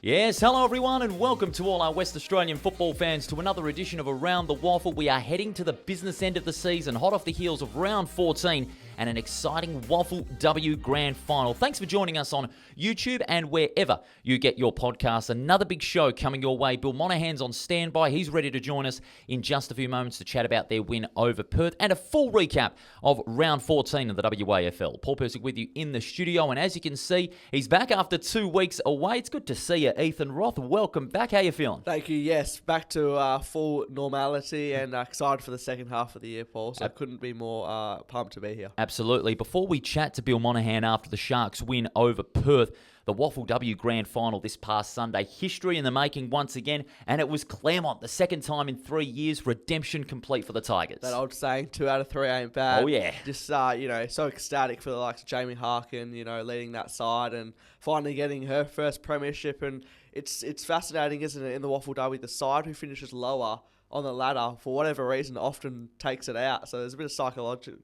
Yes, hello everyone and welcome to all our West Australian football fans to another edition of Around the WAFL. We are heading to the business end of the season, hot off the heels of round 14 and an exciting WAFLW Grand Final. Thanks for joining us on YouTube and wherever you get your podcasts. Another big show coming your way. Bill Monaghan's on standby. He's ready to join us in just a few moments to chat about their win over Perth and a full recap of round 14 of the WAFL. Paul Persick with you in the studio, and as you can see, he's back after 2 weeks away. It's good to see you, Ethan Roth. Welcome back. How you feeling? Thank you. Yes, back to full normality and excited for the second half of the year, Paul. So I couldn't be more pumped to be here. Absolutely. Before we chat to Bill Monahan after the Sharks win over Perth, the WAFLW Grand Final this past Sunday, history in the making once again, and it was Claremont, the second time in 3 years, redemption complete for the Tigers. That old saying, 2 out of 3 ain't bad. Oh, yeah. Just, so ecstatic for the likes of Jamie Harkin, leading that side and finally getting her first premiership. And it's fascinating, isn't it, in the WAFLW, the side who finishes lower on the ladder, for whatever reason, often takes it out. So there's a bit of psychological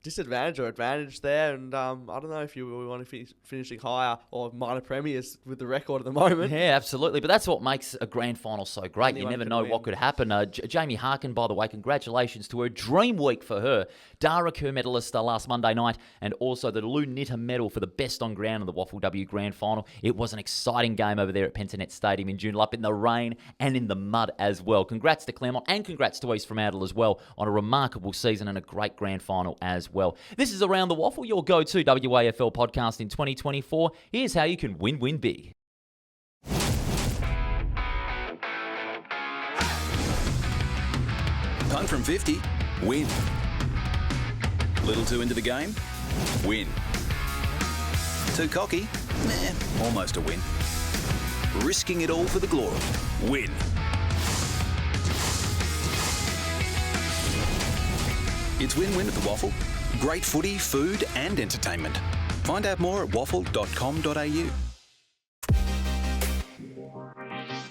disadvantage or advantage there, and I don't know if you really want to finish finishing higher or minor premiers with the record at the moment. Yeah, absolutely. But that's what makes a grand final so great. You never know what could happen. Jamie Harkin, by the way, congratulations to her. Dream week for her. Dara Kerr medalist last Monday night, and also the Lou Nitter medal for the best on ground in the WAFLW Grand Final. It was an exciting game over there at Pentanet Stadium in Joondalup in the rain and in the mud as well. Congrats to Claremont and congrats to East Fremantle as well on a remarkable season and a great grand final as well. This is Around the WAFL, your go-to WAFL podcast in 2024. Here's how you can win big. Punt from 50, win. Little too into the game, win. Too cocky, almost a win. Risking it all for the glory, win. It's win-win at the WAFL. Great footy, food and entertainment. Find out more at wafl.com.au.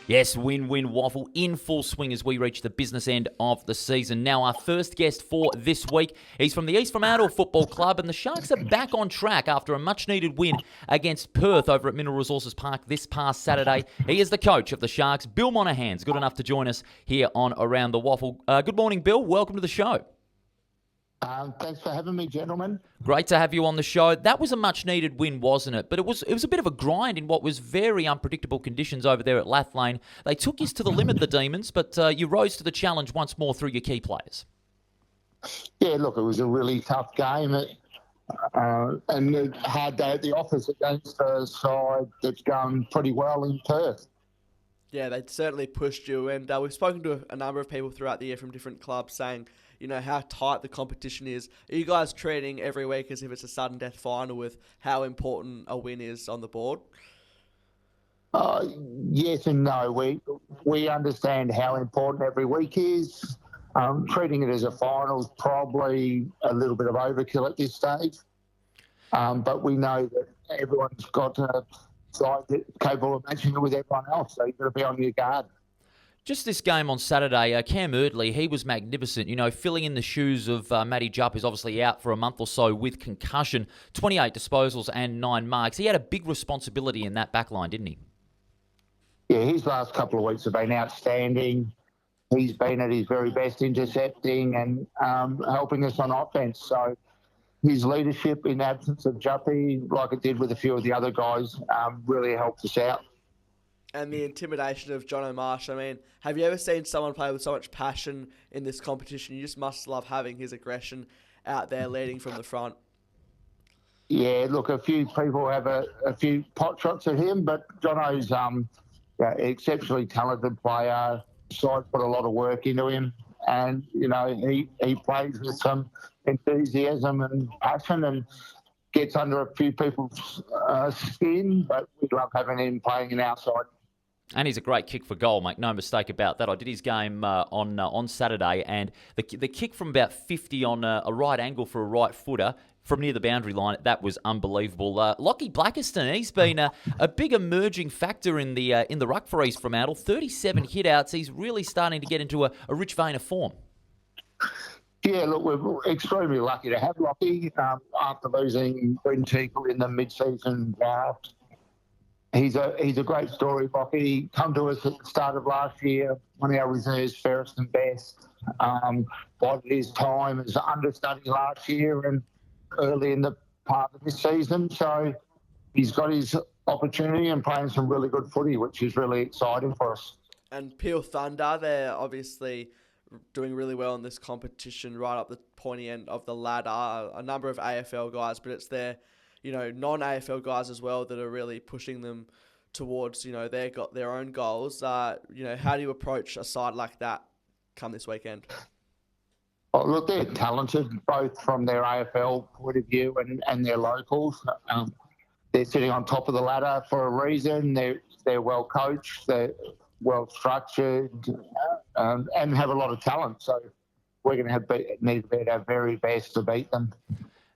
Yes, win-win WAFL in full swing as we reach the business end of the season. Now, our first guest for this week, he's from the East Fremantle Football Club, and the Sharks are back on track after a much-needed win against Perth over at Mineral Resources Park this past Saturday. He is the coach of the Sharks. Bill Monaghan's good enough to join us here on Around the WAFL. Good morning, Bill. Welcome to the show. Thanks for having me, gentlemen. Great to have you on the show. That was a much-needed win, wasn't it? But it was a bit of a grind in what was very unpredictable conditions over there at Lathlane. They took you to the limit, the Demons, but you rose to the challenge once more through your key players. Yeah, look, it was a really tough game, and it had the office against a side that's going pretty well in Perth. Yeah, they certainly pushed you, and we've spoken to a number of people throughout the year from different clubs saying, how tight the competition is. Are you guys treating every week as if it's a sudden death final with how important a win is on the board? Yes and no. We understand how important every week is. Treating it as a final is probably a little bit of overkill at this stage. But we know that everyone's got a side that's capable of matching it with everyone else, so you've got to be on your guard. Just this game on Saturday, Cam Erdley, he was magnificent, filling in the shoes of Matty Jupp, who's obviously out for a month or so with concussion. 28 disposals and 9 marks. He had a big responsibility in that backline, didn't he? Yeah, his last couple of weeks have been outstanding. He's been at his very best intercepting and helping us on offence. So his leadership in absence of Juppy, like it did with a few of the other guys, really helped us out. And the intimidation of John O'Marsh. I mean, have you ever seen someone play with so much passion in this competition? You just must love having his aggression out there leading from the front. Yeah, look, a few people have a few pot shots at him, but Jono's an exceptionally talented player. Side put a lot of work into him, and, he plays with some enthusiasm and passion and gets under a few people's skin, but we love having him playing in our side. And he's a great kick for goal, make no mistake about that. I did his game on Saturday, and the kick from about 50 on a right angle for a right footer from near the boundary line, that was unbelievable. Lockie Blackiston, he's been a big emerging factor in the ruck for East Fremantle. 37 hit-outs. He's really starting to get into a rich vein of form. Yeah, look, we're extremely lucky to have Lockie after losing Bryn Teagle in the mid-season draft. he's a great story, Rocky. He come to us at the start of last year, one of our reserves, fairest and best. Bided his time as understudy last year and early in the part of this season. So he's got his opportunity and playing some really good footy, which is really exciting for us. And Peel Thunder, they're obviously doing really well in this competition, right up the pointy end of the ladder. A number of AFL guys, but it's their, non-AFL guys as well that are really pushing them towards, they got their own goals. How do you approach a side like that come this weekend? Oh, look, they're talented, both from their AFL point of view and their locals. They're sitting on top of the ladder for a reason. They're well coached, they're well structured, and have a lot of talent. So we're going to need to be at our very best to beat them.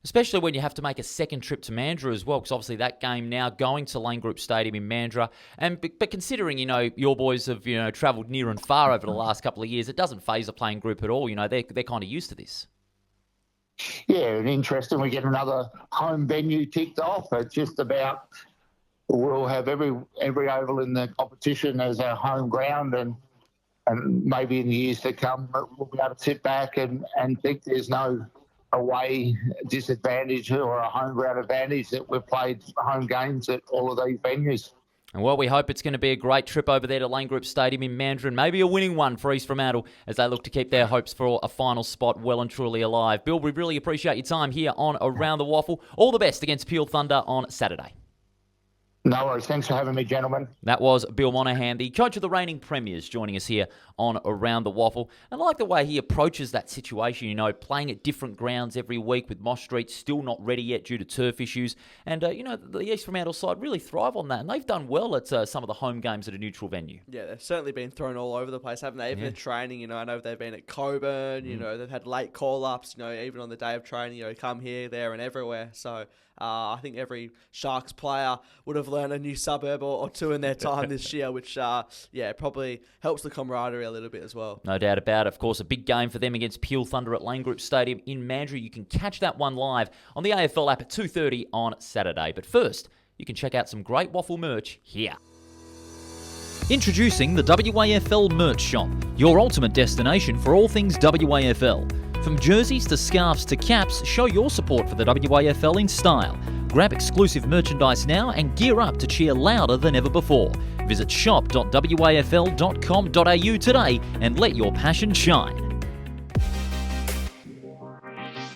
Especially when you have to make a second trip to Mandurah as well, because obviously that game now going to Lane Group Stadium in Mandurah. But considering, your boys have, travelled near and far over the last couple of years, it doesn't faze the playing group at all. They're kind of used to this. Yeah, and interesting, we get another home venue ticked off. It's just about, we'll have every oval in the competition as our home ground, and maybe in the years to come, we'll be able to sit back and think there's no away disadvantage or a home ground advantage, that we've played home games at all of these venues. And well, we hope it's going to be a great trip over there to Lane Group Stadium in Mandurah, and maybe a winning one for East Fremantle as they look to keep their hopes for a final spot well and truly alive. Bill, we really appreciate your time here on Around the Waffle. All the best against Peel Thunder on Saturday. No worries. Thanks for having me, gentlemen. That was Bill Monahan, the coach of the reigning premiers, joining us here on Around the Waffle. And I like the way he approaches that situation, playing at different grounds every week, with Moss Street still not ready yet due to turf issues. And, the East Fremantle side really thrive on that. And they've done well at some of the home games at a neutral venue. Yeah, they've certainly been thrown all over the place, haven't they? Even in training, I know they've been at Coburn, they've had late call-ups, even on the day of training, come here, there and everywhere. So I think every Sharks player would have learned a new suburb or two in their time this year, which, probably helps the camaraderie a little bit as well. No doubt about it. Of course, a big game for them against Peel Thunder at Lane Group Stadium in Mandurah. You can catch that one live on the AFL app at 2:30 on Saturday. But first, you can check out some great waffle merch here. Introducing the WAFL Merch Shop, your ultimate destination for all things WAFL. From jerseys to scarves to caps, show your support for the WAFL in style. Grab exclusive merchandise now and gear up to cheer louder than ever before. Visit shop.wafl.com.au today and let your passion shine.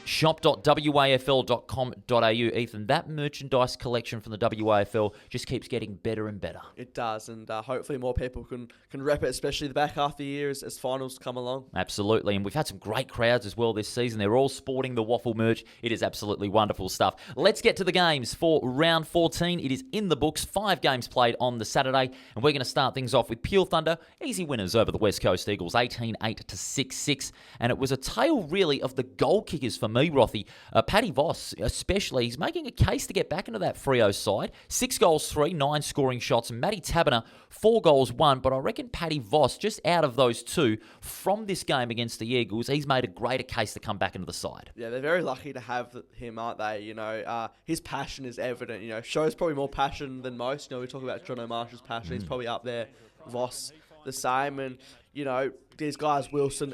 Shop.wafl.com.au. Ethan, that merchandise collection from the WAFL just keeps getting better and better. It does, and hopefully more people can rep it, especially the back half of the year as finals come along. Absolutely, and we've had some great crowds as well this season. They're all sporting the waffle merch. It is absolutely wonderful stuff. Let's get to the games for round 14. It is in the books. 5 games played on the Saturday, and we're going to start things off with Peel Thunder. Easy winners over the West Coast Eagles, 18-8 to 6-6, and it was a tale really of the goal kickers for me, Rothy. Paddy Voss, especially, he's making a case to get back into that Freo side. 6 goals, 3, 9 scoring shots. And Matty Taberner, 4 goals, 1. But I reckon Paddy Voss, just out of those 2 from this game against the Eagles, he's made a greater case to come back into the side. Yeah, they're very lucky to have him, aren't they? His passion is evident. Shows probably more passion than most. We talk about John O'Marsh's passion. He's probably up there. Voss, the same. And, these guys, Wilson,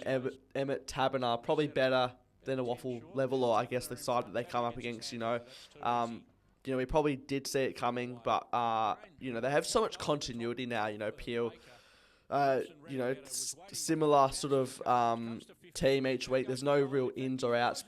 Emmett, Taberner, probably better than a waffle level, or I guess the side that they come up against. We probably did see it coming, but they have so much continuity now. Peel, similar sort of team each week. There's no real ins or outs.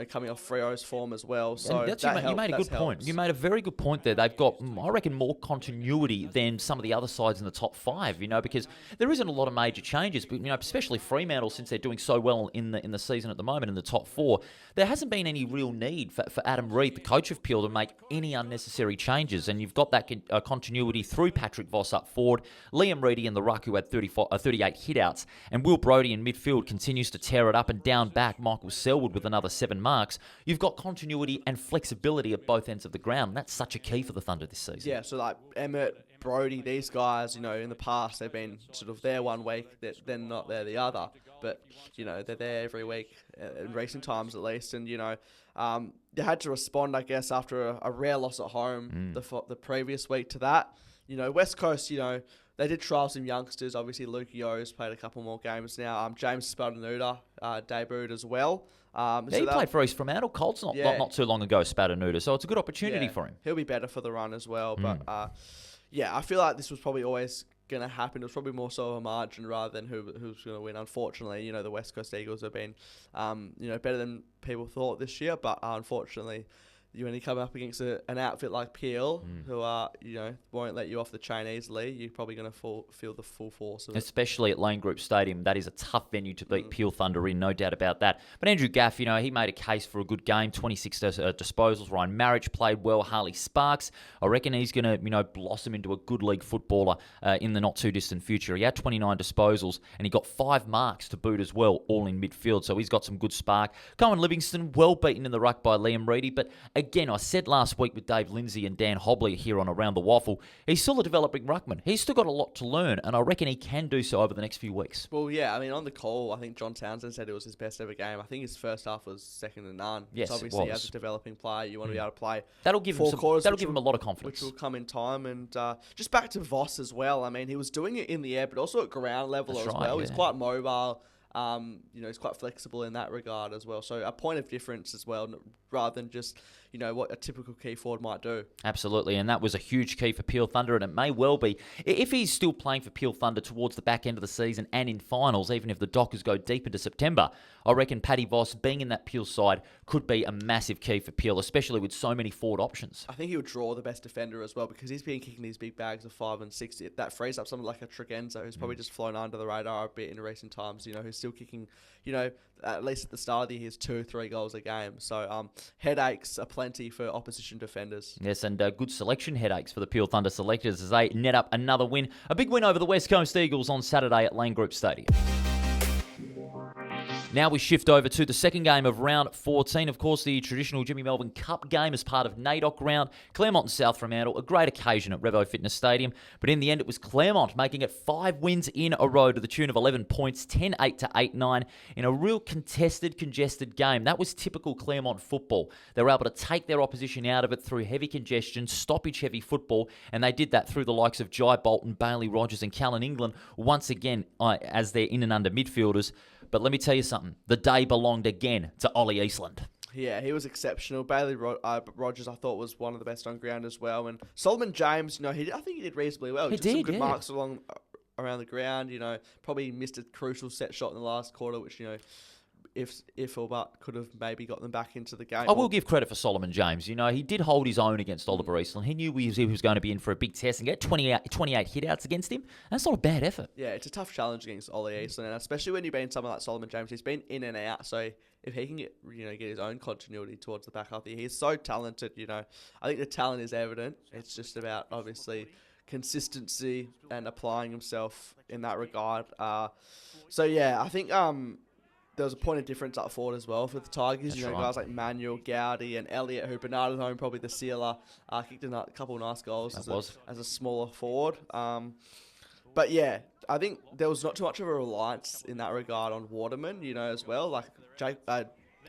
Coming off Freo's form as well. So you made a good point. You made a very good point there. They've got, I reckon, more continuity than some of the other sides in the top 5. Because there isn't a lot of major changes. But especially Fremantle, since they're doing so well in the season at the moment in the top 4, there hasn't been any real need for Adam Reid, the coach of Peel, to make any unnecessary changes. And you've got that continuity through Patrick Voss up forward, Liam Reedy in the ruck, who had 38 hitouts, and Will Brodie in midfield continues to tear it up, and down back, Michael Selwood with another 7 marks. You've got continuity and flexibility at both ends of the ground, and that's such a key for the Thunder this season. Yeah, so like Emmett, Brodie, these guys, in the past, they've been sort of there one week, then not there the other. But, they're there every week, in recent times at least. And, they had to respond, I guess, after a rare loss at home the previous week to that. West Coast, they did trial some youngsters. Obviously, Luke Yo's played a couple more games now. James Spadanuda debuted as well. He played for East Fremantle Colts not too long ago, Spadanuda, so it's a good opportunity for him. He'll be better for the run as well. But, I feel like this was probably always going to happen. It was probably more so a margin rather than who's going to win. Unfortunately, the West Coast Eagles have been, better than people thought this year. But unfortunately, when you come up against an outfit like Peel, who won't let you off the chain easily, you're probably going to feel the full force of it. Especially at Lane Group Stadium. That is a tough venue to beat Peel Thunder in, no doubt about that. But Andrew Gaff, he made a case for a good game, 26 disposals. Ryan Marriage played well. Harley Sparks, I reckon he's going to, blossom into a good league footballer in the not-too-distant future. He had 29 disposals, and he got 5 marks to boot as well, all in midfield. So he's got some good spark. Cohen Livingston, well beaten in the ruck by Liam Reedy, but again, I said last week with Dave Lindsay and Dan Hobley here on Around the Waffle, he's still a developing ruckman. He's still got a lot to learn, and I reckon he can do so over the next few weeks. Well, yeah, on the call, I think John Townsend said it was his best ever game. I think his first half was second to none. Yes, obviously, as a developing player, you want to be able to play. That'll give him a lot of confidence. Which will come in time. And just back to Voss as well. He was doing it in the air, but also at ground level as well. Yeah. He's quite mobile. He's quite flexible in that regard as well. So a point of difference as well, rather than just, what a typical key forward might do. Absolutely, and that was a huge key for Peel Thunder, and it may well be. If he's still playing for Peel Thunder towards the back end of the season and in finals, even if the Dockers go deep into September, I reckon Paddy Voss being in that Peel side could be a massive key for Peel, especially with so many forward options. I think he would draw the best defender as well, because he's been kicking these big bags of 5 and 6. That frees up someone like a Tregenza, who's probably just flown under the radar a bit in recent times, who's still kicking, at least at the start of the year, he's 2-3 goals a game. So headaches are plenty for opposition defenders. Yes, and good selection headaches for the Peel Thunder selectors as they net up another win. A big win over the West Coast Eagles on Saturday at Lane Group Stadium. Now we shift over to the second game of round 14. Of course, the traditional Jimmy Melbourne Cup game as part of NAIDOC round. Claremont and South Fremantle, a great occasion at Revo Fitness Stadium. But in the end, it was Claremont making it 5 wins in a row to the tune of 11 points, 10-8 to 8-9, in a real contested, congested game. That was typical Claremont football. They were able to take their opposition out of it through heavy congestion, stoppage-heavy football, and they did that through the likes of Jai Bolton, Bailey Rogers and Callan England, once again as their in and under midfielders. But let me tell you something. The day belonged again to Ollie Eastland. Yeah, he was exceptional. Bailey Rogers, I thought, was one of the best on ground as well. And Solomon James, I think he did reasonably well. He did some good marks around the ground. Probably missed a crucial set shot in the last quarter, which if or but could have maybe got them back into the game. I will give credit for Solomon James. He did hold his own against Oliver Eastland. He knew he was going to be in for a big test and get 28 hitouts against him. That's not a bad effort. Yeah, it's a tough challenge against Ollie Eastland, and especially when you've been someone like Solomon James. He's been in and out, so if he can get his own continuity towards the back half of the year, he's so talented. I think the talent is evident. It's just about obviously consistency and applying himself in that regard. I think there was a point of difference up forward as well for the Tigers. That's right. Guys like Manuel, Gowdy, and Elliott, who Bernard home probably the sealer, kicked a couple of nice goals as a smaller forward. But yeah, I think there was not too much of a reliance in that regard on Waterman, as well. Like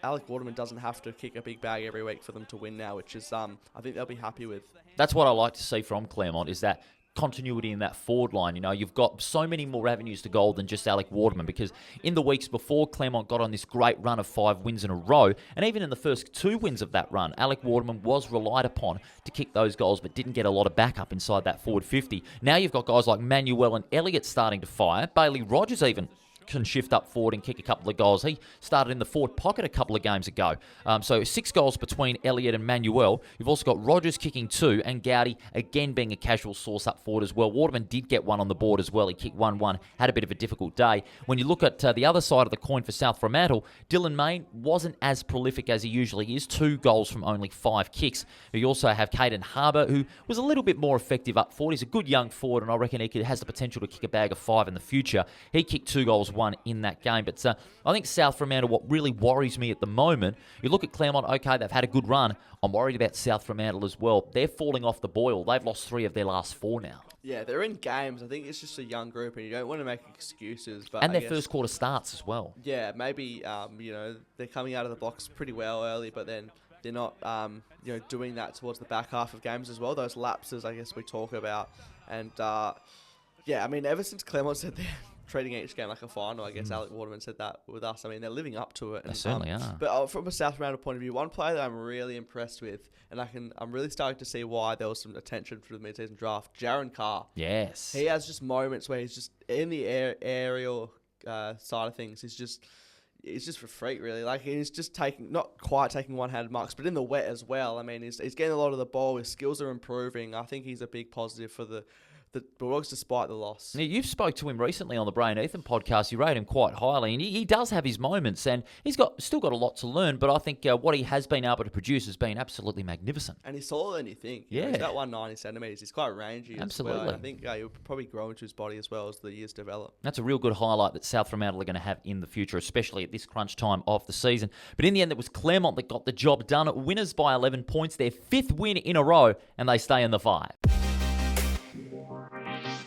Alec Waterman doesn't have to kick a big bag every week for them to win now, which is I think they'll be happy with. That's what I like to see from Claremont, is that continuity in that forward line. You've got so many more avenues to goal than just Alec Waterman, because in the weeks before, Claremont got on this great run of 5 wins in a row, and even in the first 2 wins of that run, Alec Waterman was relied upon to kick those goals, but didn't get a lot of backup inside that forward 50. Now you've got guys like Manuel and Elliott starting to fire. Bailey Rogers even can shift up forward and kick a couple of goals. He started in the forward pocket a couple of games ago. So 6 goals between Elliott and Manuel. You've also got Rogers kicking 2 and Gowdy again being a casual source up forward as well. Waterman did get 1 on the board as well. He kicked 1-1, had a bit of a difficult day. When you look at the other side of the coin for South Fremantle, Dylan Main wasn't as prolific as he usually is. 2 goals from only 5 kicks. You also have Caden Harbour, who was a little bit more effective up forward. He's a good young forward, and I reckon he has the potential to kick a bag of 5 in the future. He kicked 2 goals, 1 in that game. But I think South Fremantle, what really worries me at the moment, you look at Claremont, okay, they've had a good run. I'm worried about South Fremantle as well. They're falling off the boil. They've lost 3 of their last 4 now. Yeah, they're in games. I think it's just a young group, and you don't want to make excuses. But and their first quarter starts as well. Yeah, maybe they're coming out of the blocks pretty well early, but then doing that towards the back half of games as well. Those lapses, I guess, we talk about. And, ever since Claremont said they're treating each game like a final, I guess Alec Waterman said that with us. I mean, they're living up to it. They certainly are. But from a South Fremantle point of view, one player that I'm really impressed with, and I'm really starting to see why there was some attention for the mid-season draft, Jaron Carr. Yes. He has just moments where he's just in the aerial side of things. He's just for freak, really. Like, he's just not quite taking one-handed marks, but in the wet as well. I mean, he's getting a lot of the ball. His skills are improving. I think he's a big positive for the Bulldogs, despite the loss. Now, you've spoke to him recently on the Brain Ethan podcast. You rate him quite highly, and he does have his moments, and he's still got a lot to learn, but I think what he has been able to produce has been absolutely magnificent. And he's taller than you think. Yeah. He's about 190 centimetres. He's quite rangy Absolutely. as well. I think he'll probably grow into his body as well as the years develop. That's a real good highlight that South Fremantle are going to have in the future, especially at this crunch time of the season. But in the end, it was Claremont that got the job done. Winners by 11 points, their 5th win in a row, and they stay in the 5.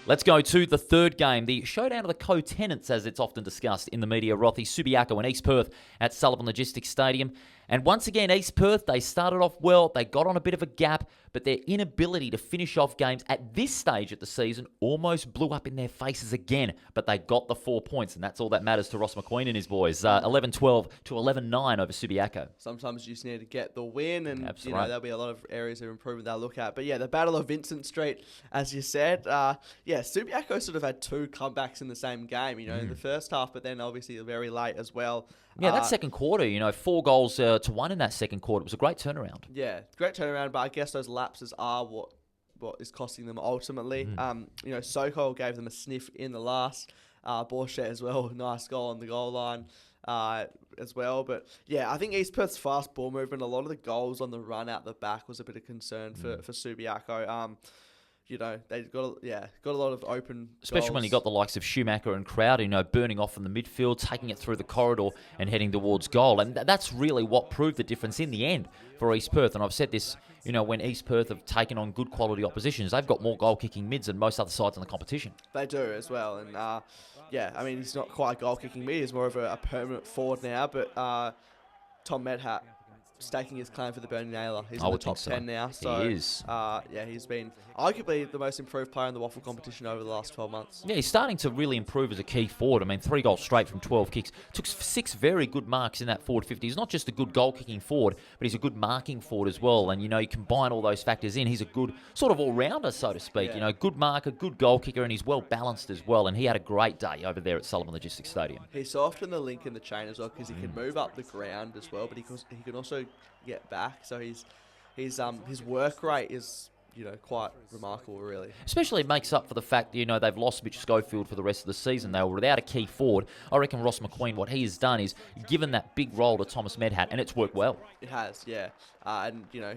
Let's go to the third game, the showdown of the co-tenants, as it's often discussed in the media. Rothy, Subiaco and East Perth at Sullivan Logistics Stadium. And once again, East Perth, they started off well. They got on a bit of a gap, but their inability to finish off games at this stage of the season almost blew up in their faces again. But they got the 4 points, and that's all that matters to Ross McQueen and his boys. 11-12 to 11-9 over Subiaco. Sometimes you just need to get the win, and Absolutely. There'll be a lot of areas of improvement they'll look at. But yeah, the Battle of Vincent Street, as you said, Subiaco sort of had 2 comebacks in the same game, in the first half, but then obviously very late as well. Yeah, that second quarter, 4 goals to 1 in that second quarter. It was a great turnaround. Yeah, great turnaround, but I guess those lapses are what is costing them ultimately. Sokol gave them a sniff in the last. Borchet as well, nice goal on the goal line as well. But yeah, I think East Perth's fast ball movement, a lot of the goals on the run out the back was a bit of concern for Subiaco. They got a lot of open Especially goals. when you got the likes of Schumacher and Crowder, burning off in the midfield, taking it through the corridor and heading towards goal. And that's really what proved the difference in the end for East Perth. And I've said this, when East Perth have taken on good quality oppositions, they've got more goal-kicking mids than most other sides in the competition. They do as well. And, he's not quite a goal-kicking mid. He's more of a permanent forward now. But Tom Medhat staking his claim for the Burning Nailer. He's in the top 10 now. So, he is. He's been arguably the most improved player in the WAFL competition over the last 12 months. Yeah, he's starting to really improve as a key forward. I mean, 3 goals straight from 12 kicks. Took 6 very good marks in that forward 50. He's not just a good goal-kicking forward, but he's a good marking forward as well. And, you combine all those factors in, he's a good sort of all-rounder, so to speak. Yeah. Good marker, good goal kicker, and he's well-balanced as well. And he had a great day over there at Sullivan Logistics Stadium. He's so often the link in the chain as well because he can move up the ground as well, but he can also get back. So his work rate is quite remarkable, really. Especially it makes up for the fact that, they've lost Mitch Schofield for the rest of the season. They were without a key forward. I reckon Ross McQueen, what he has done is given that big role to Thomas Medhat, and it's worked well. It has, yeah.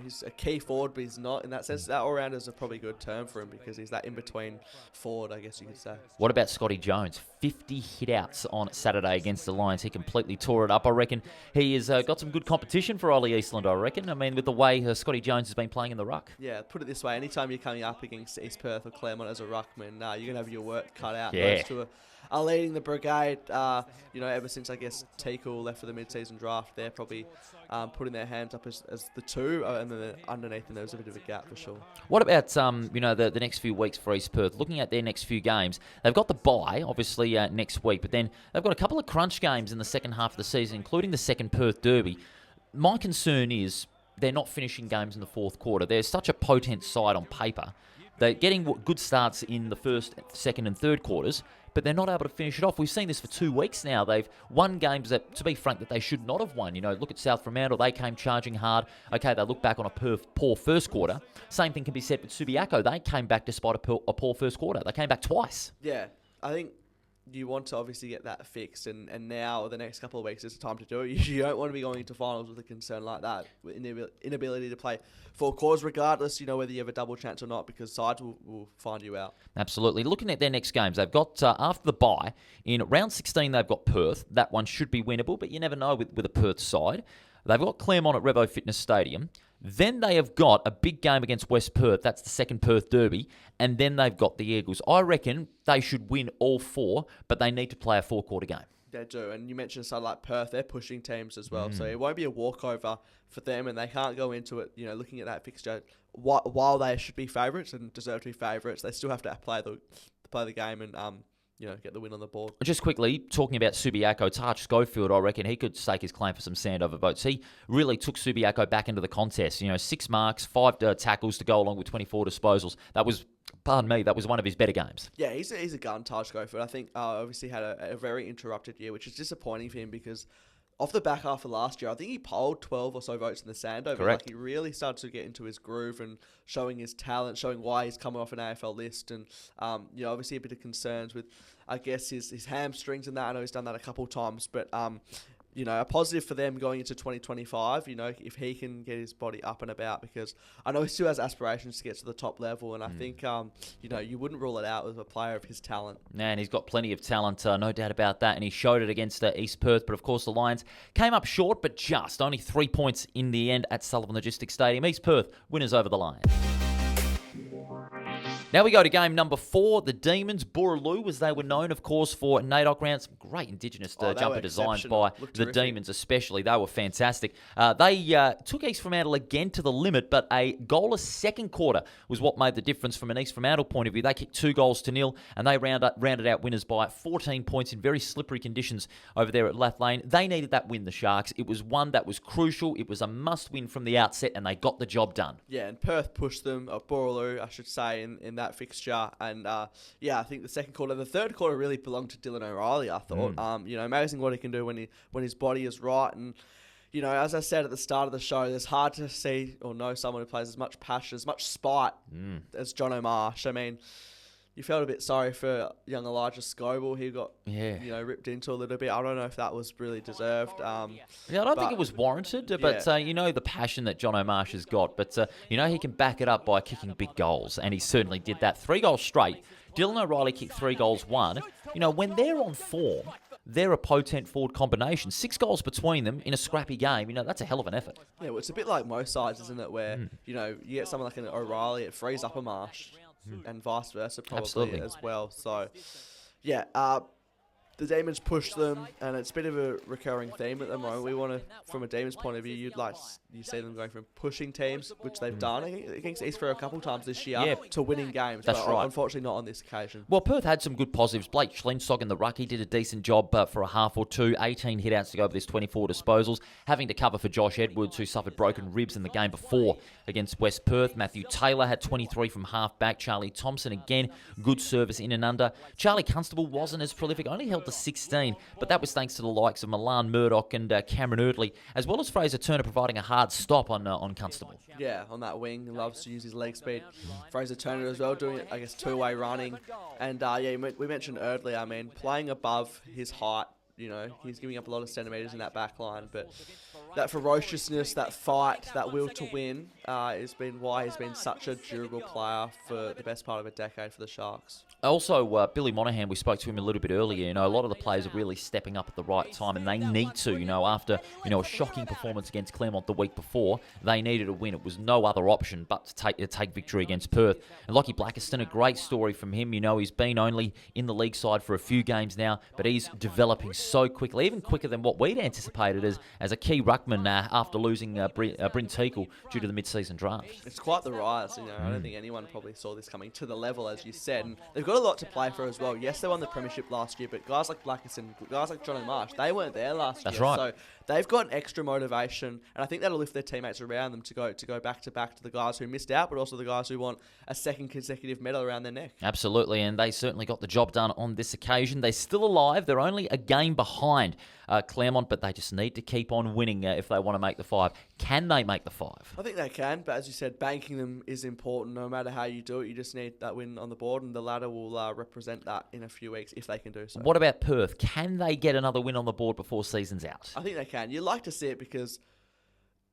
He's a key forward, but he's not in that sense. That all-rounder is a probably good term for him because he's that in-between forward, I guess you could say. What about Scotty Jones? 50 hit-outs on Saturday against the Lions. He completely tore it up. I reckon he has got some good competition for Ollie Eastland, I reckon. I mean, with the way Scotty Jones has been playing in the ruck. Yeah, put it this way. Anytime you're coming up against East Perth or Claremont as a ruckman, you're going to have your work cut out. Yeah. Those two are leading the brigade. Ever since, I guess, Teakle left for the mid-season draft, they're probably putting their hands up as the 2, and then underneath them, there's a bit of a gap for sure. What about, the next few weeks for East Perth? Looking at their next few games, they've got the bye, obviously, next week, but then they've got a couple of crunch games in the second half of the season, including the second Perth Derby. My concern is they're not finishing games in the fourth quarter. They're such a potent side on paper. They're getting good starts in the first, second and third quarters, but they're not able to finish it off. We've seen this for 2 weeks now. They've won games that, to be frank, that they should not have won. Look at South Fremantle. They came charging hard. Okay, they look back on a poor first quarter. Same thing can be said with Subiaco. They came back despite a poor first quarter. They came back twice. Yeah, I think you want to obviously get that fixed, and now the next couple of weeks is the time to do it. You don't want to be going into finals with a concern like that, with inability to play full quarters, regardless, whether you have a double chance or not, because sides will find you out. Absolutely. Looking at their next games, they've got, after the bye, in round 16, they've got Perth. That one should be winnable, but you never know with a Perth side. They've got Claremont at Revo Fitness Stadium. Then they have got a big game against West Perth. That's the second Perth Derby. And then they've got the Eagles. I reckon they should win all 4, but they need to play a 4-quarter game. They do, and you mentioned something like Perth, they're pushing teams as well, so it won't be a walkover for them, and they can't go into it, looking at that fixture, while they should be favourites and deserve to be favourites, they still have to play the game and get the win on the board. Just quickly, talking about Subiaco, Tarch Schofield, I reckon he could stake his claim for some Sandover votes. He really took Subiaco back into the contest. 6 marks, 5 tackles to go along with 24 disposals. That was one of his better games. Yeah, he's a gun, Tarch Schofield. I think obviously had a very interrupted year, which is disappointing for him because off the back half of last year, I think he polled 12 or so votes in the Sandover. Correct. Like, he really started to get into his groove and showing his talent, showing why he's coming off an AFL list. And, obviously a bit of concerns with, I guess, his hamstrings and that. I know he's done that a couple of times. But, a positive for them going into 2025, if he can get his body up and about, because I know he still has aspirations to get to the top level. And I think, you wouldn't rule it out with a player of his talent. And he's got plenty of talent, no doubt about that. And he showed it against East Perth. But, of course, the Lions came up short, but just only 3 points in the end at Sullivan Logistics Stadium. East Perth winners over the Lions. Now we go to game number 4. The Demons, Boorloo, as they were known, of course, for NAIDOC rounds. Some great Indigenous jumper designs by the Demons especially. They were fantastic. They took East Fremantle again to the limit, but a goalless second quarter was what made the difference from an East Fremantle point of view. They kicked 2 goals to nil, and they rounded out winners by 14 points in very slippery conditions over there at Lath Lane. They needed that win, the Sharks. It was one that was crucial. It was a must-win from the outset, and they got the job done. Yeah, and Perth pushed them, Boorloo, I should say, in that fixture. And, I think the third quarter really belonged to Dylan O'Reilly, I thought. Amazing what he can do when his body is right. And, as I said at the start of the show, it's hard to see or know someone who plays as much passion, as much spite as John O'Marsh. I mean, you felt a bit sorry for young Elijah Scoble. He got, ripped into a little bit. I don't know if that was really deserved. I don't think it was warranted, but the passion that John O'Marsh has got. But, he can back it up by kicking big goals, and he certainly did that. 3 goals straight. Dylan O'Reilly kicked 3 goals, 1. When they're on form, they're a potent forward combination. 6 goals between them in a scrappy game, that's a hell of an effort. Yeah, well, it's a bit like most sides, isn't it, where, you get someone like an O'Reilly, it frees up a Marsh. And vice versa, probably as well. So, the Demons push them, and it's a bit of a recurring theme at the moment. We want to, from a Demons point of view, you see them going from pushing teams, which they've done against East for a couple of times this year, to winning games. That's right. Unfortunately, not on this occasion. Well, Perth had some good positives. Blake Schleinstock in the ruck, he did a decent job for a half or two. 18 hitouts to go over this 24 disposals. Having to cover for Josh Edwards, who suffered broken ribs in the game before against West Perth. Matthew Taylor had 23 from half back. Charlie Thompson, again, good service in and under. Charlie Constable wasn't as prolific, only held to 16. But that was thanks to the likes of Milan Murdoch and Cameron Erdley, as well as Fraser Turner providing a hard stop on Constable. Yeah, on that wing, he loves to use his leg speed. Fraser Turner as well, doing, I guess, two-way running. And, we mentioned Erdley, playing above his height. He's giving up a lot of centimetres in that back line, but that ferociousness, that fight, that will to win has been why he's been such a durable player for the best part of a decade for the Sharks. Also, Billy Monaghan, we spoke to him a little bit earlier. A lot of the players are really stepping up at the right time, and they need to. After a shocking performance against Claremont the week before, they needed a win. It was no other option but to take victory against Perth. And Lockie Blackiston, a great story from him. He's been only in the league side for a few games now, but he's developing so quickly, even quicker than what we'd anticipated as a key ruckman after losing Bryn Teakle due to the mid-season draft. It's quite the rise. I don't think anyone probably saw this coming to the level, as you said. And they've got a lot to play for as well. Yes, they won the premiership last year, but guys like Blackiston, guys like John O'Marsh, they weren't there last year. That's right. So they've got extra motivation, and I think that'll lift their teammates around them to go back to the guys who missed out, but also the guys who want a second consecutive medal around their neck. Absolutely, and they certainly got the job done on this occasion. They're still alive. They're only a game behind Claremont, but they just need to keep on winning if they want to make the 5. Can they make the 5? I think they can, but as you said, banking them is important. No matter how you do it, you just need that win on the board, and the ladder will represent that in a few weeks if they can do so. What about Perth? Can they get another win on the board before season's out? I think they can. You'd like to see it because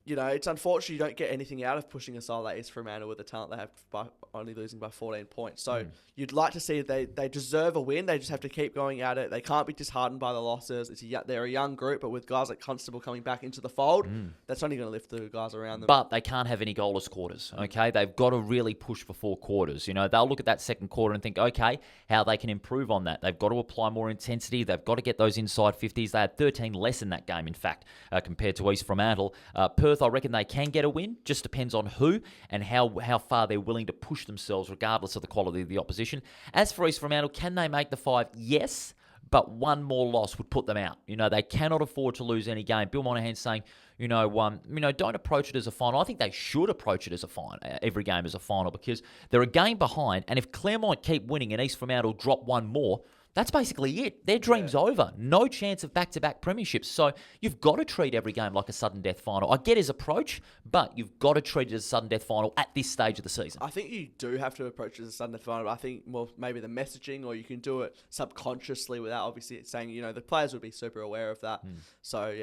it's unfortunate you don't get anything out of pushing a side like East Fremantle with the talent they have by only losing by 14 points. So you'd like to see they deserve a win. They just have to keep going at it. They can't be disheartened by the losses. They're a young group, but with guys like Constable coming back into the fold, that's only going to lift the guys around them. But they can't have any goalless quarters, okay? They've got to really push for 4 quarters. They'll look at that second quarter and think, okay, how they can improve on that. They've got to apply more intensity. They've got to get those inside 50s. They had 13 less in that game, in fact, compared to East Fremantle. Perth, I reckon they can get a win. Just depends on who and how far they're willing to push themselves, regardless of the quality of the opposition. As for East Fremantle, can they make the 5? Yes, but one more loss would put them out. They cannot afford to lose any game. Bill Monahan saying, don't approach it as a final. I think they should approach it as a final, every game as a final, because they're a game behind, and if Claremont keep winning and East Fremantle drop one more, that's basically it. Their dream's over. No chance of back-to-back premierships. So you've got to treat every game like a sudden death final. I get his approach, but you've got to treat it as a sudden death final at this stage of the season. I think you do have to approach it as a sudden death final. I think maybe the messaging, or you can do it subconsciously without obviously saying, the players would be super aware of that. So,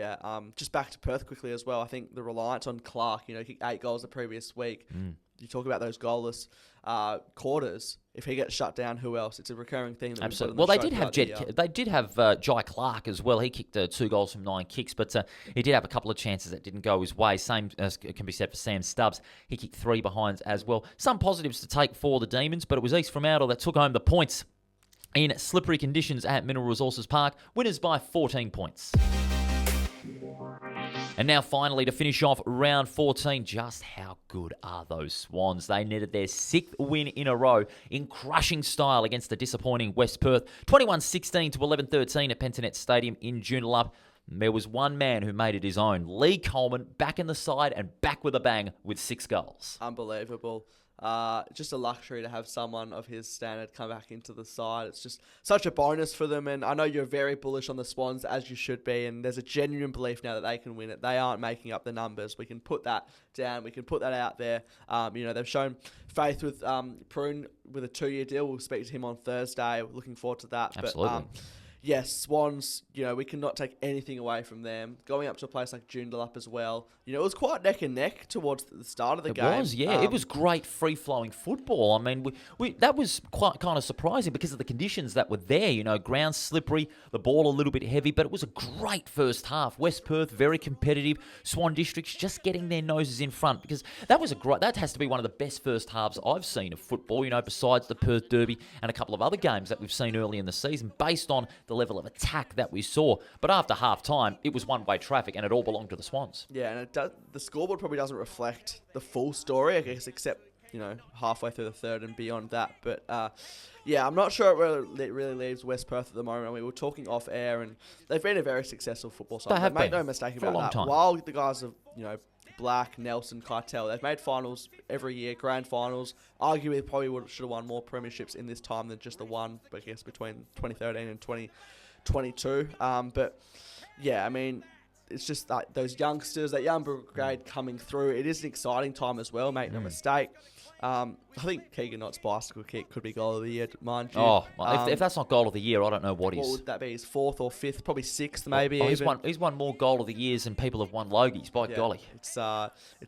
just back to Perth quickly as well. I think the reliance on Clark, he kicked 8 goals the previous week. You talk about those goalless quarters. If he gets shut down, who else? It's a recurring thing. Absolutely. Well, they did have Jai Clark as well. He kicked 2 goals from 9 kicks, but he did have a couple of chances that didn't go his way. Same as can be said for Sam Stubbs. He kicked 3 behinds as well. Some positives to take for the Demons, but it was East Fremantle that took home the points in slippery conditions at Mineral Resources Park. Winners by 14 points. And now finally, to finish off round 14, just how good are those Swans? They netted their 6th win in a row in crushing style against the disappointing West Perth. 21-16 to 11-13 at Pentanet Stadium in Joondalup. There was one man who made it his own. Lee Coleman, back in the side and back with a bang with 6 goals. Unbelievable. Just a luxury to have someone of his standard come back into the side. It's just such a bonus for them, and I know you're very bullish on the Swans, as you should be, and there's a genuine belief now that they can win it. They aren't making up the numbers. We can put that down. We can put that out there. They've shown faith with Prune with a 2-year deal. We'll speak to him on Thursday. We're looking forward to that. Absolutely. But, yes, Swans, we cannot take anything away from them. Going up to a place like Joondalup as well. It was quite neck and neck towards the start of the game. It was, yeah. It was great free-flowing football. I mean, that was quite kind of surprising because of the conditions that were there. Ground slippery, the ball a little bit heavy, but it was a great first half. West Perth, very competitive. Swan Districts just getting their noses in front, because that has to be one of the best first halves I've seen of football, besides the Perth Derby and a couple of other games that we've seen early in the season, based on the level of attack that we saw. But after half-time, it was one-way traffic, and it all belonged to the Swans. Yeah, and the scoreboard probably doesn't reflect the full story, I guess, except, halfway through the third and beyond that. But, I'm not sure it really leaves West Perth at the moment. We were talking off-air, and they've been a very successful football side. They've made no mistake about that. Time. While the guys have, Black, Nelson, Keitel, they've made finals every year, grand finals. Arguably, probably should have won more premierships in this time than just the one, I guess, between 2013 and 2022. It's just like those youngsters, that young brigade coming through. It is an exciting time as well, make no mistake. I think Keegan Knott's bicycle kick could be goal of the year, mind you. Oh, if that's not goal of the year, I don't know what is. What would that be? His 4th or 5th, probably 6th, maybe. He's won more goal of the years than people have won Logies, by golly. It's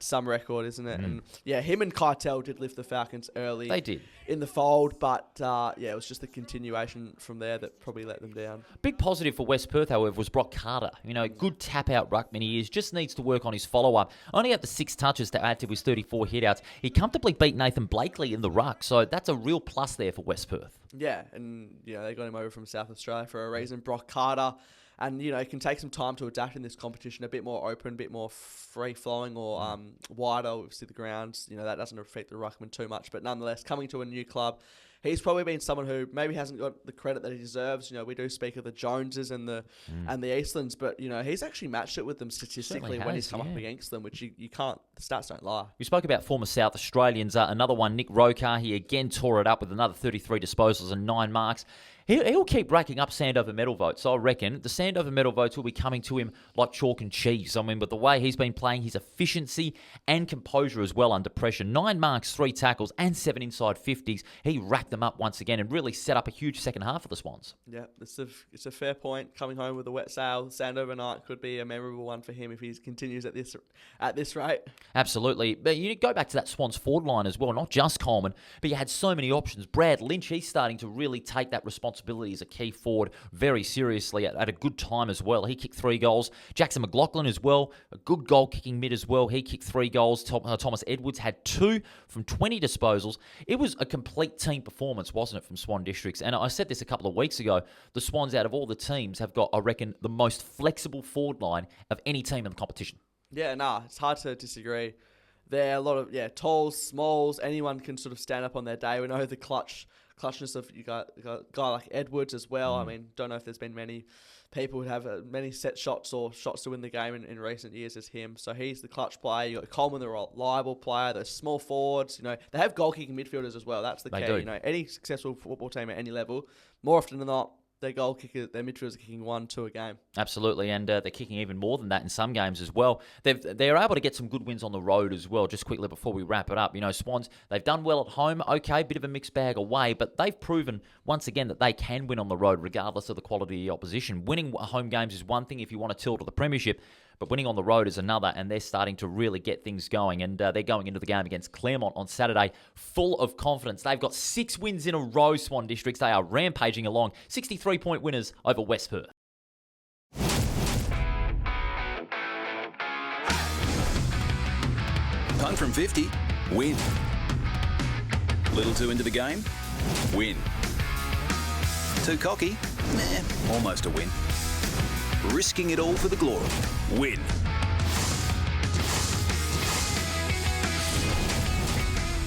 some record, isn't it? And him and Keitel did lift the Falcons early. They did. In the fold, but it was just the continuation from there that probably let them down. Big positive for West Perth, however, was Brock Carter. Good tap-out ruckman he is, just needs to work on his follow-up. Only had the 6 touches to add to his 34 hit-outs. He comfortably beat Nathan Blakely in the ruck, so that's a real plus there for West Perth. Yeah, and they got him over from South Australia for a reason. Brock Carter, and it can take some time to adapt in this competition, a bit more open, a bit more free-flowing or wider. Obviously the grounds, that doesn't affect the ruckman too much, but nonetheless, coming to a new club, he's probably been someone who maybe hasn't got the credit that he deserves. We do speak of the Joneses and the Eastlands, but he's actually matched it with them statistically when he's come up against them, which you can't. The stats don't lie. We spoke about former South Australians. Another one, Nick Rokar. He again tore it up with another 33 disposals and 9 marks. He'll keep racking up Sandover medal votes. I reckon the Sandover medal votes will be coming to him like chalk and cheese. I mean, but the way he's been playing, his efficiency and composure as well under pressure. 9 marks, 3 tackles, and 7 inside 50s. He racked them up once again and really set up a huge second half for the Swans. Yeah, it's a fair point. Coming home with a wet sail, Sandover night could be a memorable one for him if he continues at this rate. Absolutely. But you go back to that Swans forward line as well, not just Coleman, but you had so many options. Brad Lynch, he's starting to really take that responsibility as a key forward very seriously at a good time as well. He kicked 3 goals. Jackson McLaughlin as well, a good goal-kicking mid as well. He kicked 3 goals. Thomas Edwards had 2 from 20 disposals. It was a complete team performance, wasn't it, from Swan Districts? And I said this a couple of weeks ago, the Swans, out of all the teams, have got, I reckon, the most flexible forward line of any team in the competition. Yeah, it's hard to disagree. There are a lot of, talls, smalls, anyone can sort of stand up on their day. We know the clutchness of you got a guy like Edwards as well. I mean, don't know if there's been many people who have many set shots or shots to win the game in recent years as him. So he's the clutch player. You got Coleman, the reliable player. Those small forwards, they have goal-kicking midfielders as well. That's the key. They do. Any successful football team at any level, more often than not, their goal kicker, their midfielders are kicking 1-2 a game. Absolutely, and they're kicking even more than that in some games as well. They're able to get some good wins on the road as well. Just quickly before we wrap it up, Swans, they've done well at home. Okay, bit of a mixed bag away, but they've proven once again that they can win on the road regardless of the quality of the opposition. Winning home games is one thing if you want to tilt to the premiership, but winning on the road is another, and they're starting to really get things going. And they're going into the game against Claremont on Saturday full of confidence. They've got 6 wins in a row, Swan Districts. They are rampaging along. 63-point winners over West Perth. Punt from 50, win. Little too into the game, win. Too cocky, almost a win. Risking it all for the glory, win.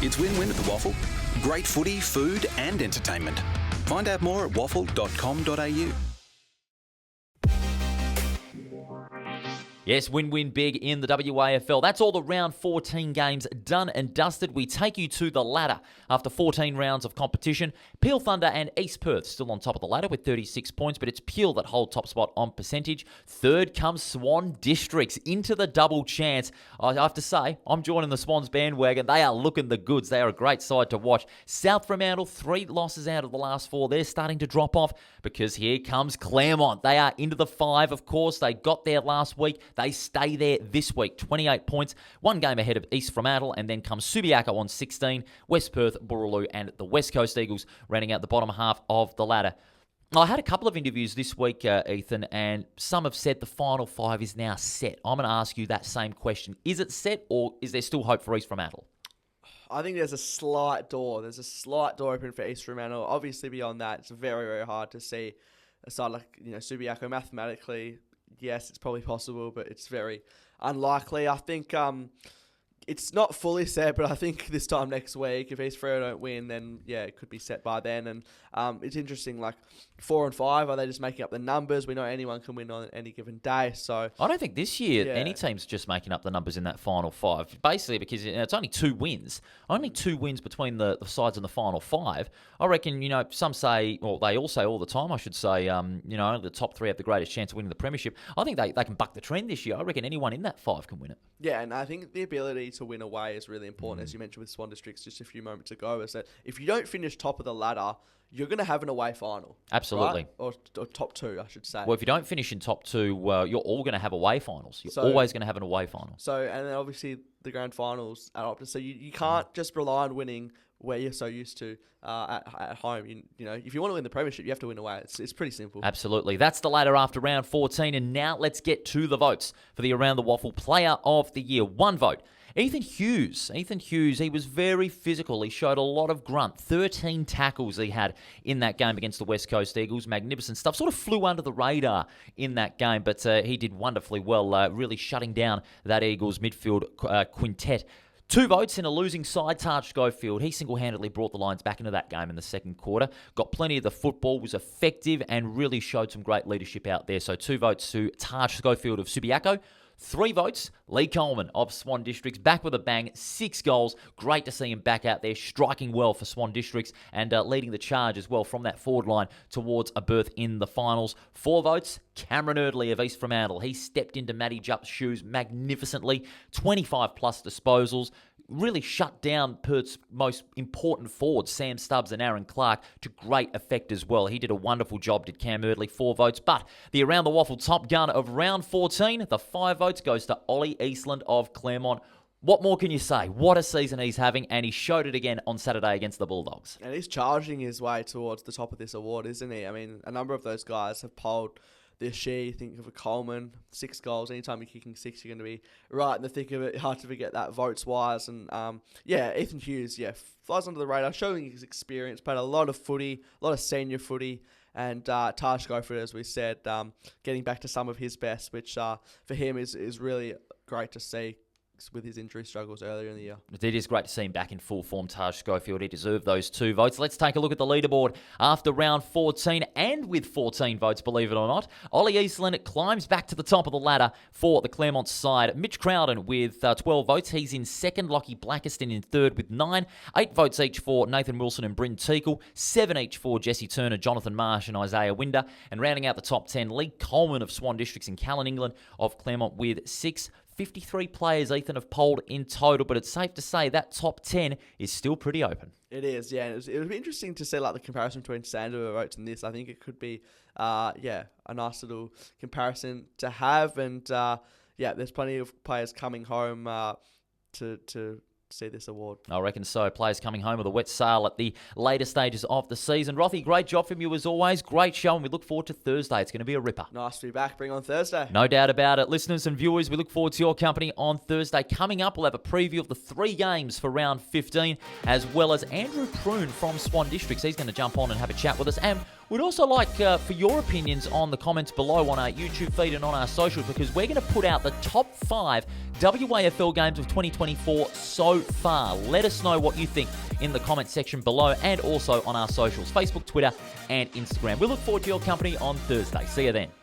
It's win-win at the WAFL. Great footy, food and entertainment. Find out more at wafl.com.au. Yes, win-win big in the WAFL. That's all the round 14 games done and dusted. We take you to the ladder after 14 rounds of competition. Peel Thunder and East Perth still on top of the ladder with 36 points, but it's Peel that hold top spot on percentage. Third comes Swan Districts into the double chance. I have to say, I'm joining the Swans bandwagon. They are looking the goods. They are a great side to watch. South Fremantle, 3 losses out of the last 4. They're starting to drop off because here comes Claremont. They are into the 5, of course. They got there last week. They stay there this week, 28 points, 1 game ahead of East Fremantle, and then comes Subiaco on 16, West Perth, Boorloo, and the West Coast Eagles rounding out the bottom half of the ladder. I had a couple of interviews this week, Ethan, and some have said the final 5 is now set. I'm going to ask you that same question. Is it set, or is there still hope for East Fremantle? I think there's a slight door. There's a slight door open for East Fremantle. Obviously, beyond that, it's very, very hard to see a side like Subiaco mathematically. Yes, it's probably possible, but it's very unlikely. I think it's not fully set, but I think this time next week, if East Freo don't win, then it could be set by then. And it's interesting, like 4 and 5, are they just making up the numbers? We know anyone can win on any given day. So I don't think this year any team's just making up the numbers in that final 5. Basically, because it's only 2 wins. Only 2 wins between the sides in the final 5. I reckon, some say, or they all say all the time, I should say, the top 3 have the greatest chance of winning the premiership. I think they can buck the trend this year. I reckon anyone in that 5 can win it. Yeah, and I think the ability to win away is really important, as you mentioned with Swan Districts just a few moments ago, is that if you don't finish top of the ladder, you're going to have an away final. Absolutely. Right? Or top 2, I should say. Well, if you don't finish in top 2, you're all going to have away finals. You're always going to have an away final. So, and then obviously the grand finals at Optus. So you can't just rely on winning where you're so used to at home. If you want to win the premiership, you have to win away. It's pretty simple. Absolutely. That's the ladder after round 14. And now let's get to the votes for the Around the WAFL Player of the Year. 1 vote. Ethan Hughes, he was very physical. He showed a lot of grunt. 13 tackles he had in that game against the West Coast Eagles. Magnificent stuff. Sort of flew under the radar in that game, but he did wonderfully well, really shutting down that Eagles midfield quintet. 2 votes in a losing side, Taj Schofield. He single-handedly brought the Lions back into that game in the second quarter. Got plenty of the football, was effective, and really showed some great leadership out there. So 2 votes to Taj Schofield of Subiaco. 3 votes, Lee Coleman of Swan Districts, back with a bang, 6 goals. Great to see him back out there, striking well for Swan Districts and leading the charge as well from that forward line towards a berth in the finals. 4 votes, Cameron Erdley of East Fremantle. He stepped into Matty Jupp's shoes magnificently, 25 plus disposals. Really shut down Perth's most important forwards, Sam Stubbs and Aaron Clark, to great effect as well. He did a wonderful job, did Cam Erdley, 4 votes. But the Around the Waffle top gun of round 14, the 5 votes goes to Ollie Eastland of Claremont. What more can you say? What a season he's having, and he showed it again on Saturday against the Bulldogs. And he's charging his way towards the top of this award, isn't he? I mean, a number of those guys have polled this year. You think of a Coleman, 6 goals. Anytime you're kicking 6, you're going to be right in the thick of it. Hard to forget that votes-wise. And, Ethan Hughes, flies under the radar, showing his experience, played a lot of footy, a lot of senior footy. And Taj Gofford, as we said, getting back to some of his best, which for him is really great to see with his injury struggles earlier in the year. It is great to see him back in full form, Taj Schofield. He deserved those 2 votes. Let's take a look at the leaderboard after round 14, and with 14 votes, believe it or not. Ollie Eastland climbs back to the top of the ladder for the Claremont side. Mitch Crowden with 12 votes. He's in second. Lockie Blackiston in third with 9. 8 votes each for Nathan Wilson and Bryn Teakle. 7 each for Jesse Turner, Jonathan Marsh and Isaiah Winder. And rounding out the top 10, Lee Coleman of Swan Districts and Callan England of Claremont with 6. 53 players, Ethan, have polled in total, but it's safe to say that top 10 is still pretty open. It is, yeah. It would be interesting to see the comparison between Sandover votes and this. I think it could be, a nice little comparison to have. And, there's plenty of players coming home to see this award. I reckon so. Players coming home with a wet sail at the later stages of the season. Rothy, great job from you as always. Great show, and we look forward to Thursday. It's going to be a ripper. Nice to be back. Bring on Thursday. No doubt about it. Listeners and viewers, we look forward to your company on Thursday. Coming up, we'll have a preview of the 3 games for round 15, as well as Andrew Prune from Swan Districts. He's going to jump on and have a chat with us. And we'd also like for your opinions on the comments below on our YouTube feed and on our socials, because we're going to put out the top 5 WAFL games of 2024 so far. Let us know what you think in the comment section below, and also on our socials, Facebook, Twitter, and Instagram. We look forward to your company on Thursday. See you then.